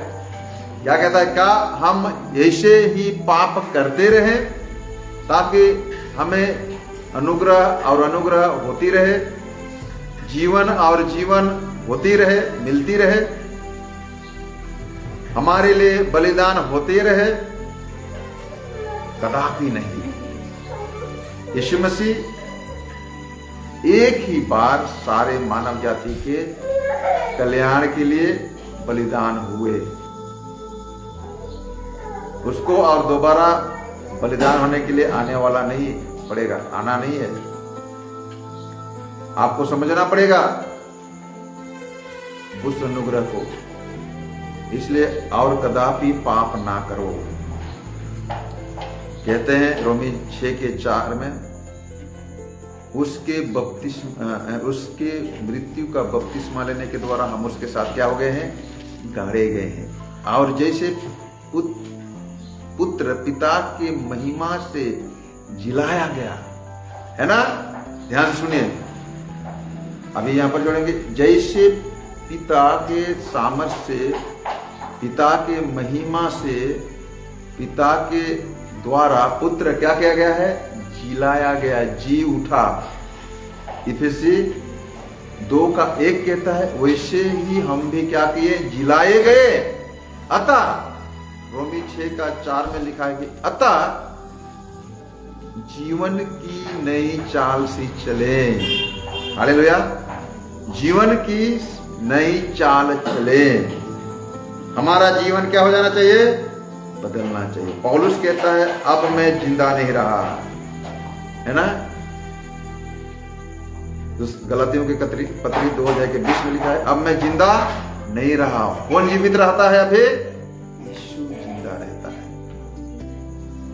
क्या कहता है? क्या हम ऐसे ही पाप करते रहे ताकि हमें अनुग्रह और अनुग्रह होती रहे, जीवन और जीवन होती रहे, मिलती रहे, हमारे लिए बलिदान होते रहे? कदापि नहीं। यीशु मसीह एक ही बार सारे मानव जाति के कल्याण के लिए बलिदान हुए। उसको और दोबारा बलिदान होने के लिए आने वाला नहीं पड़ेगा, आना नहीं है। आपको समझना पड़ेगा उस अनुग्रह को। इसलिए और कदापि पाप ना करो। कहते हैं रोमी 6:4 में, उसके मृत्यु का बपतिस्मा लेने के द्वारा हम उसके साथ क्या हो गए हैं? गाड़े गए हैं। और जैसे पुत्र पिता की महिमा से जिलाया गया है ना, ध्यान सुनिए, अभी यहां पर जोड़ेंगे, जैसे पिता के सामर्थ्य से, पिता के महिमा से, पिता के द्वारा पुत्र क्या किया गया है? जिलाया गया, जी उठा। इफिसी 2:1 कहता है, वैसे ही हम भी क्या किए? जिलाए गए। अतः रोमी 6:4 में लिखा है कि अतः जीवन की नई चाल से चले। हालेलुया। जीवन की नई चाल चले। हमारा जीवन क्या हो जाना चाहिए? बदलना चाहिए। पौलुस कहता है, अब मैं जिंदा नहीं रहा, है ना। गलातियों की पत्री 2:20 में लिखा है, अब मैं जिंदा नहीं रहा। कौन जीवित रहता है? अभी यीशु जिंदा रहता है।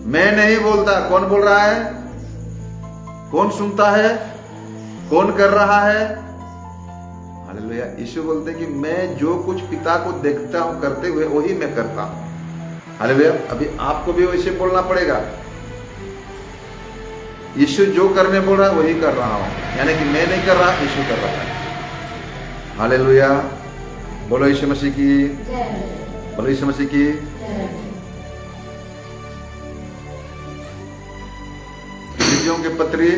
मैं नहीं बोलता, कौन बोल रहा है? कौन सुनता है? कौन कर रहा है? हालेलुया। यीशु बोलते कि मैं जो कुछ पिता को देखता हूं करते हुए वही मैं करता हूं। हालेलुया। अभी आपको भी वैसे बोलना पड़ेगा। यीशु जो करने बोल रहा है वही कर रहा हूं, यानी कि मैं नहीं कर रहा, यीशु कर रहा है। हालेलुया। बोलो यीशु मसीह की, बोलो यीशु मसीह की। फिलिपियों के पत्री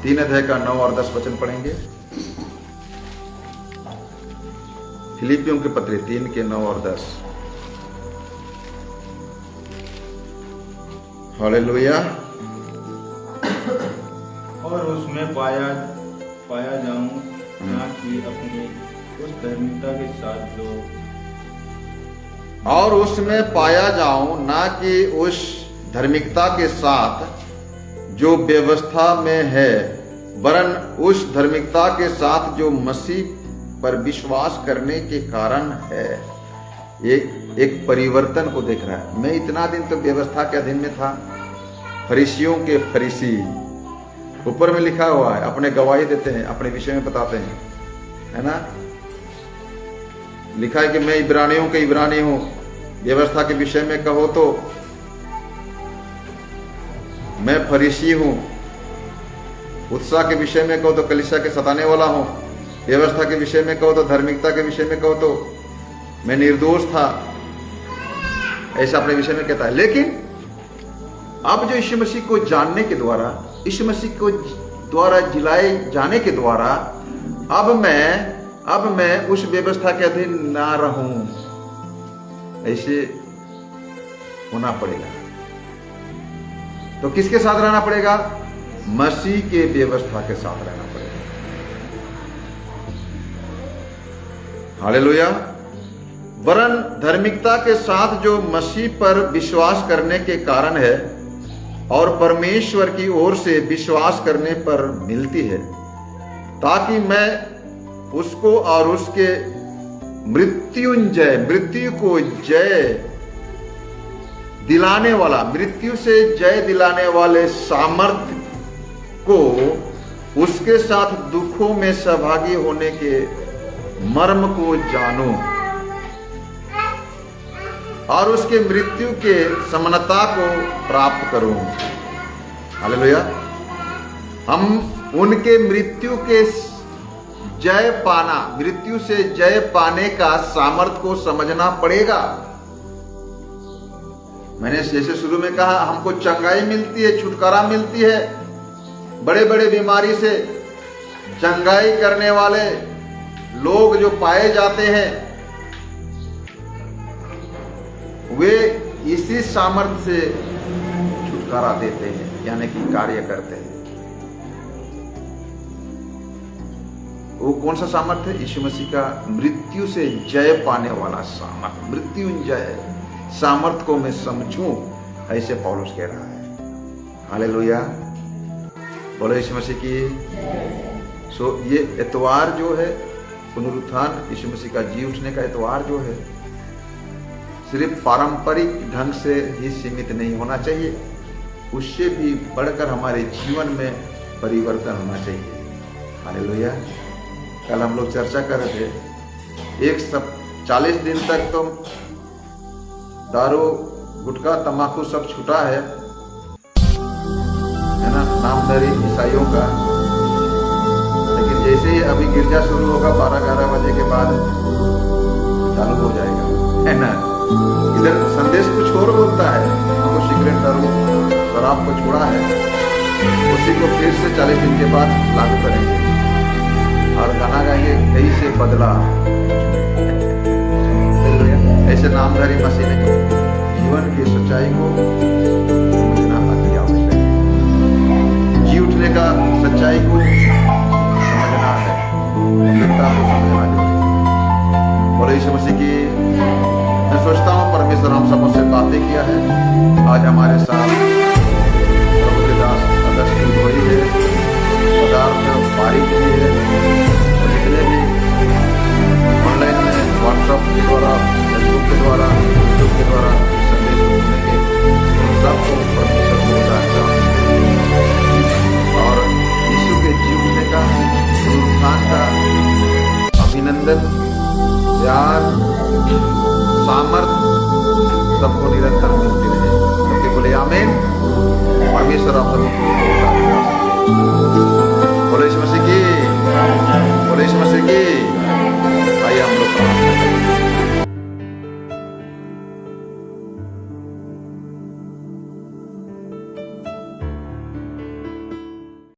3:9 और 10 वचन पढ़ेंगे। फिलिपियों के पत्री 3:9 और 10। हालेलुया। और उसमें पाया जाऊं ना कि अपनी उस धार्मिकता के साथ जो, और उसमें पाया जाऊं ना कि उस धार्मिकता के साथ जो व्यवस्था में है, वरन उस धार्मिकता के साथ जो मसीह पर विश्वास करने के कारण है। एक परिवर्तन को देख रहा है। मैं इतना दिन तो व्यवस्था के अधीन में था, फरीसियों के फरीसी। ऊपर में लिखा हुआ है, अपने गवाही देते हैं, अपने विषय में बताते हैं, है ना। लिखा है कि मैं इब्रानियों के इब्रानी हूं। व्यवस्था के विषय में कहो तो मैं फरीसी हूं। उत्साह के विषय में कहो तो कलीसिया के सताने वाला हूं। व्यवस्था के विषय में कहो तो, धार्मिकता के विषय में कहो तो मैं निर्दोष था, ऐसा अपने विषय में कहता है। लेकिन अब जो यीशु मसीह को जानने के द्वारा, यीशु मसीह को द्वारा जिलाए जाने के द्वारा अब मैं उस व्यवस्था के अधीन ना रहूं, ऐसे होना पड़ेगा। तो किसके साथ रहना पड़ेगा? मसीह के व्यवस्था के साथ रहना पड़ेगा। हालेलुया। वरन धार्मिकता के साथ जो मसीह पर विश्वास करने के कारण है और परमेश्वर की ओर से विश्वास करने पर मिलती है, ताकि मैं उसको और उसके मृत्यु को जय दिलाने वाला, मृत्यु से जय दिलाने वाले सामर्थ्य को, उसके साथ दुखों में सहभागी होने के मर्म को जानूं और उसके मृत्यु के समानता को प्राप्त करूं। हालेलुया। हम उनके मृत्यु के जय पाना, मृत्यु से जय पाने का सामर्थ्य को समझना पड़ेगा। मैंने जैसे शुरू में कहा, हमको चंगाई मिलती है, छुटकारा मिलती है। बड़े बड़े बीमारी से चंगाई करने वाले लोग जो पाए जाते हैं, वे इसी सामर्थ्य से छुटकारा देते हैं, यानी कि कार्य करते हैं। वो कौन सा सामर्थ्य है? यीशु मसीह का मृत्यु से जय पाने वाला सामर्थ्य, मृत्युंजय सामर्थ्य को मैं समझूं, ऐसे पौलुस कह रहा है। हालेलुया, बोलो यीशु मसीह की। सो ये इतवार जो है, पुनरुत्थान यीशु मसीह का जी उठने का इतवार जो है, सिर्फ पारंपरिक ढंग से ही सीमित नहीं होना चाहिए, उससे भी बढ़कर हमारे जीवन में परिवर्तन होना चाहिए। हालेलुया। कल हम लोग चर्चा कर रहे थे, 40 दिन तक तो दारू, गुटखा, तंबाकू सब छूटा है ना, नामधारी ईसाइयों का। लेकिन जैसे ही अभी गिरजा शुरू होगा 12-11 बजे के बाद चालू हो जाएगा, है ना। इधर संदेश कुछ और बोलता है, हमको सिगरेट, दारू, शराब को छोड़ा है, उसी को फिर से 40 दिन के बाद लागू करेंगे और गाना गाएंगे, कैसे बदला। ऐसे नामधारी मसीह ने जीवन की सच्चाई को समझना अति आवश्यक है। जी उठने का सच्चाई को समझना है, सत्ता को समझना जरूरी। बोले यीशु मसीह की। मैं सोचता हूँ परमेश्वर हम सबों से बातें किया है। आज हमारे साथ प्रभु के दास अगस्त गोई है, पदार्थ पारिक भी है, और जितने भी ऑनलाइन में व्हाट्सएप के द्वारा, फेसबुक के द्वारा, यूट्यूब के द्वारा संदेश सुनेंगे, उन सबको परमेश्वर को उदाहरण और यीशु के जी उठने का, पुनरुत्थान का अभिनंदन, प्यार, सामर्थ्य सबको निरंतर मिलती रहे। सबके बोले आमीन। परमेश्वर आप सबको